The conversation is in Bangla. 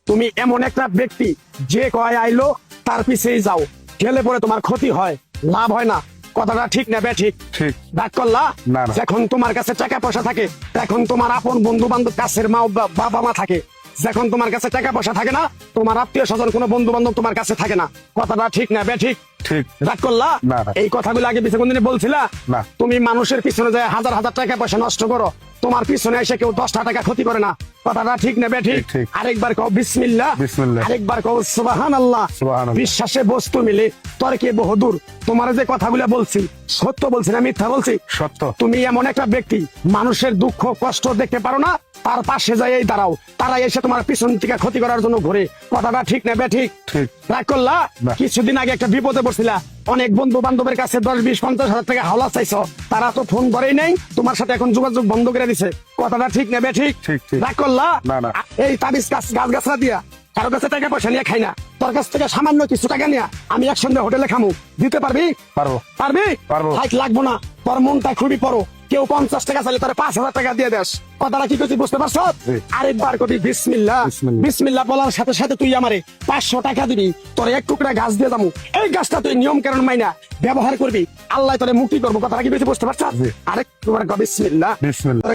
তুমি এমন একটা ব্যক্তি যে কয় আইলো তার পিছেই যাও, গেলে পরে তোমার ক্ষতি হয়, লাভ হয় না। কথাটা ঠিক না ঠিক? ঠিক। ডাক করলা না, না। যখন তোমার কাছে টাকা পয়সা থাকে তখন তোমার আপন বন্ধু বান্ধব, কাছের মা বাবা মা থাকে। যখন তোমার কাছে টাকা পয়সা থাকে না, তোমার আত্মীয় স্বজন কোনো বন্ধু বান্ধব তোমার কাছে থাকে না। কথাটা ঠিক না ঠিক? ঠিক। রাগ করলা? না, না। এই কথাগুলো আগে পিছনে কোনদিন বলছিলা? না। তুমি মানুষের পিছনে যায় হাজার হাজার টাকা পয়সা নষ্ট করো, তোমার পিছনে এসে কেউ 10টা টাকা ক্ষতি করে না। কথাটা ঠিক না ঠিক? ঠিক। আরেকবার কও বিসমিল্লাহ, বিসমিল্লাহ। আরেকবার কও সুবহানাল্লাহ। সুবহানাল্লাহ। বিশ্বাসে বস্তু মিলে তর্কে বহুদূর। তোমার যে কথাগুলো বলছি সত্য বলছি না মিথ্যা বলছি? সত্য। তুমি এমন একটা ব্যক্তি, মানুষের দুঃখ কষ্ট দেখতে পারো না, তার পাশে যাই দাঁড়াও, তারা এসে তোমার পিছন থেকে ক্ষতি করার জন্য ঘুরে। কথাটা ঠিক না ঠিক? ঠিক। রাগ করলা? না। কিছুদিন আগে একটা বিপদে পড়ছিলা, অনেক বন্ধু বান্ধবের কাছে 10, 20, 50 হাজার টাকা হাওলা চাইছো, তারা তো ফোন করেই নেই, তোমার সাথে এখন যোগাযোগ বন্ধ করে দিছে। কথাটা ঠিক না ঠিক? ঠিক, ঠিক। রাগ করলা? না, না। এই তাবিজ গাছ গাছরা দিয়া কারো কাছে টাকা পয়সা নিয়ে খাই না, তোর কাছ থেকে সামান্য কিছু টাকা নিয়ে আমি একসঙ্গে হোটেলে খামু, দিতে পারবি? পারবো। পারবি? পারবো। হাইট লাগবো না, তোর মনটা খুবই বড়। কেউ 50 টাকা চাইলে তোর 5,000 টাকা দিয়ে দেস। কথাটা কি করছি বুঝতে পারছ? জি। আরেকবার কবি বিসমিল্লাহ। বিসমিল্লাহ। বিসমিল্লাহ বলার সাথে সাথে তুই আমারে 500 টাকা দিবি, তোর এক টুকরা গাছ দিয়ে যাবো। এই গাছটা তুই নিয়ম কারণ মাইনা ব্যবহার করবি, আল্লাহ তোরে মুক্তি করবো। কথাটা কি করছি বুঝতে পারছ? জি। আরেকবার কবি বিসমিল্লাহ। বিসমিল্লাহ।